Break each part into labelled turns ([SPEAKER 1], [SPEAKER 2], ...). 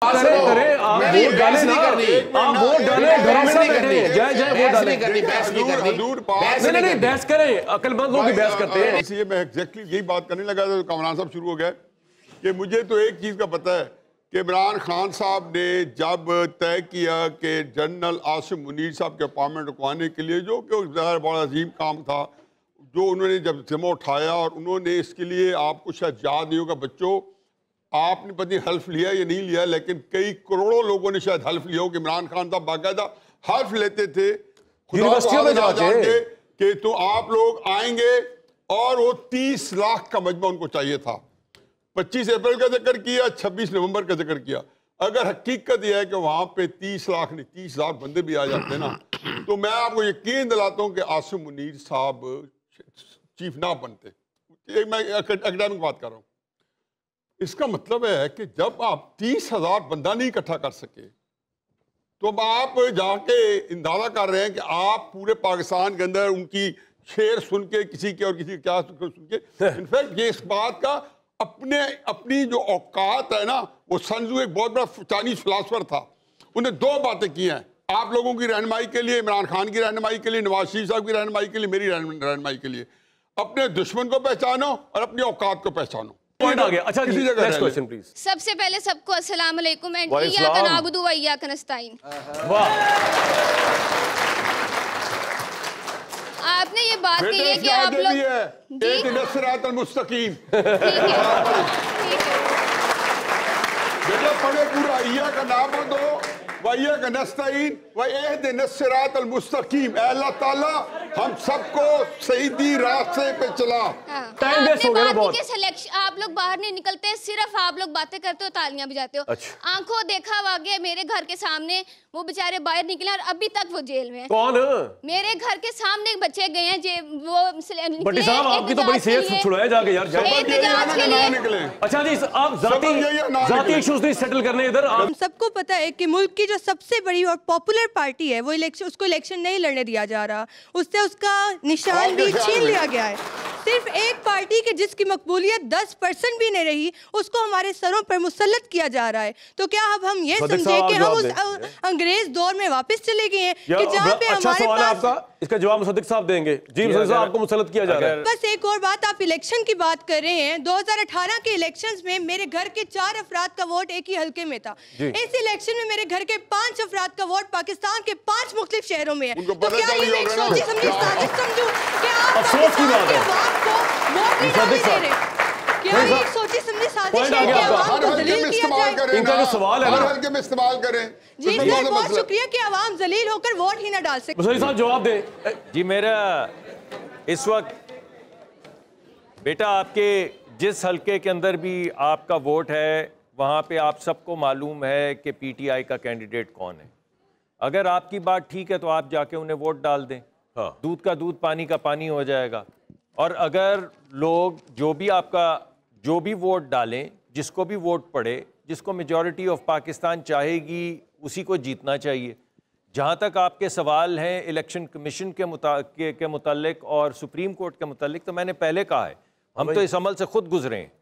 [SPEAKER 1] बहस करें, अक्लमंद लोग बहस करते हैं।
[SPEAKER 2] इसलिए मैं एग्जैक्टली यही बात करने लगा था, कामरान साहब शुरू हो गए कि मुझे तो एक चीज़ का पता है कि इमरान खान साहब ने जब तय किया कि जनरल आसिम मुनीर साहब के अपॉइंटमेंट रुकवाने के लिए, जो कि बड़ा अजीम काम था, जो उन्होंने जब जिम्मा उठाया और उन्होंने इसके लिए, आपको शायद याद नहीं होगा बच्चों, आपने पता नहीं हल्फ लिया या नहीं लिया, लेकिन कई करोड़ों लोगों ने शायद हल्फ लिया हो कि इमरान खान साहब बाकायदा हल्फ लेते थे
[SPEAKER 1] यूनिवर्सिटियों में जाके
[SPEAKER 2] कि तो आप लोग आएंगे, और वो 30 लाख का मजमा उनको चाहिए था। 25 अप्रैल का जिक्र किया, 26 नवंबर का जिक्र किया। अगर हकीकत यह है कि वहां पे 30 लाख नहीं 30 लाख बंदे भी आ जाते ना, तो मैं आपको यकीन दिलाता हूं कि आसिम मुनीर साहब चीफ ना बनते। मैं एकेडमिक बात कर रहा हूं। इसका मतलब है कि जब आप 30,000 बंदा नहीं इकट्ठा कर सके, तो अब आप जाके अंदाजा कर रहे हैं कि आप पूरे पाकिस्तान के अंदर उनकी शेर सुन के, किसी के और किसी क्या सुन के, इनफैक्ट ये इस बात का अपनी जो औकात है ना, वो संजू एक बहुत बड़ा चाइनीज फिलासफर था, उन्हें 2 बातें की हैं आप लोगों की रहनुमाई के लिए, इमरान खान की रहनुमाई के लिए, नवाज शरीफ साहब की रहनुमाई के लिए, मेरी रहनुमाई के लिए। अपने दुश्मन को पहचानो और अपनी औकात को पहचानो।
[SPEAKER 1] पॉइंट आ गया। अच्छा जी, नेक्स्ट क्वेश्चन प्लीज।
[SPEAKER 3] सबसे पहले सबको अस्सलाम वालेकुम एंड इय्याका नअबुदु व इय्याका नस्तईन।
[SPEAKER 1] वाह,
[SPEAKER 3] आपने ये बात कही है कि आप लोग
[SPEAKER 2] इहदिना सिरातल मुस्तकीम,
[SPEAKER 3] ठीक है
[SPEAKER 2] बेटा पढ़े पूरा, इय्याका नअबुदु व इय्याका नस्तईन व इहदिना सिरातल मुस्तकीम। अल्लाह ताला हम सबको सही रास्ते पे चला।
[SPEAKER 1] टाइम वेस्ट हो गया बहुत।
[SPEAKER 3] आप लोग बाहर नहीं निकलते, सिर्फ आप लोग बातें करते हो, तालियां बजाते हो।
[SPEAKER 1] अच्छा।
[SPEAKER 3] आंखों देखा वाक़या मेरे घर के सामने वो बेचारे बाहर निकले और अभी तक वो जेल में।
[SPEAKER 1] कौन?
[SPEAKER 3] मेरे घर के सामने बच्चे गए हैं, वो
[SPEAKER 1] बट्टी साहब आपकी तो बड़ी सेहत छुड़ाया जाके यार। अच्छा जी, आप जाती इश्यूज नहीं सेटल करने इधर।
[SPEAKER 4] हम सबको पता है कि मुल्क की जो सबसे बड़ी और पॉपुलर पार्टी है, वो उसको इलेक्शन नहीं लड़ने दिया जा रहा, उससे उसका निशान भी छीन लिया गया है। सिर्फ एक पार्टी के जिसकी मकबूलियत 10% भी नहीं रही, उसको हमारे सरों पर मुसल्लत किया जा रहा है। तो क्या अब हम ये समझे कि हम उस अंग्रेज दौर में वापस चले गए हैं कि जहाँ पे
[SPEAKER 1] अच्छा
[SPEAKER 4] हमारे
[SPEAKER 1] सवाल है आपका, इसका जवाब मुसद्दिक साहब देंगे। जी मुसद्दिक साहब, आपको मुसल्लत किया जा रहा है।
[SPEAKER 4] बस एक और बात, आप इलेक्शन की बात कर रहे हैं। 2018 के इलेक्शंस में मेरे घर के 4 अफराद का वोट एक ही हल्के में था। इस इलेक्शन में मेरे घर के 5 अफराद का वोट पाकिस्तान के 5 मुख्तलिफ शहरों में है। तो क्या ये मैं सोची समझी साजिश समझूं कि आप
[SPEAKER 1] अफसोस की बात है
[SPEAKER 4] को वोट नहीं डालने दे रहे? क्या ये सोची समझी साजिश है कि आवाम को जलील किया जाए?
[SPEAKER 1] इनका जो सवाल है ना,
[SPEAKER 2] हर हल्के में इस्तेमाल करें।
[SPEAKER 4] जी सर, बहुत शुक्रिया कि आवाम जलील होकर वोट ही ना डाल सके।
[SPEAKER 1] मुसद्दिक साहब जवाब दें।
[SPEAKER 5] जी, मेरा इस वक्त बेटा आपके जिस हल्के के अंदर भी आपका वोट है, वहाँ पे आप सबको मालूम है कि पीटीआई का कैंडिडेट कौन है। अगर आपकी बात ठीक है तो आप जाके उन्हें वोट डाल दें। हाँ। दूध का दूध, पानी का पानी हो जाएगा। और अगर लोग जो भी वोट डालें, जिसको भी वोट पड़े, जिसको मेजॉरिटी ऑफ पाकिस्तान चाहेगी उसी को जीतना चाहिए। जहाँ तक आपके सवाल हैं इलेक्शन कमीशन के मुतालिक और सुप्रीम कोर्ट के मुतालिक, तो मैंने पहले कहा है हम तो इस अमल से खुद गुजरे हैं।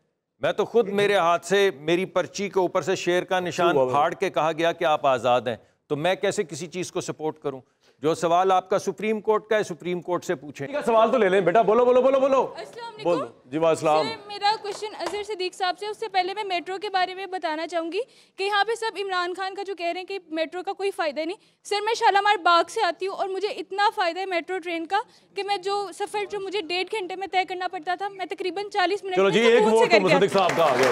[SPEAKER 5] मैं तो खुद, मेरे हाथ से मेरी पर्ची के ऊपर से शेर का निशान फाड़ के कहा गया कि आप आज़ाद हैं, तो मैं कैसे किसी चीज़ को सपोर्ट करूं? जो सवाल आपका सुप्रीम कोर्ट का है, सुप्रीम कोर्ट से पूछें।
[SPEAKER 1] ठीक है, सवाल तो ले लें बेटा, बोलो बोलो बोलो बोलो।
[SPEAKER 6] बोलो
[SPEAKER 1] जी वालेकुम।
[SPEAKER 6] मेरा क्वेश्चन अजहर सिद्दीक साहब से, उससे पहले मैं मेट्रो के बारे में बताना चाहूँगी कि यहाँ पे सब इमरान खान का जो कह रहे हैं कि मेट्रो का कोई फ़ायदा नहीं। सर, मैं शालामार बाग से आती हूँ और मुझे इतना फ़ायदा है मेट्रो ट्रेन का कि मैं जो सफ़र जो मुझे 1.5 घंटे में तय करना पड़ता था, मैं तकरीबन 40 मिनट
[SPEAKER 1] चलो जी, एक वोट तो मुसद्दिक साहब का आ गया।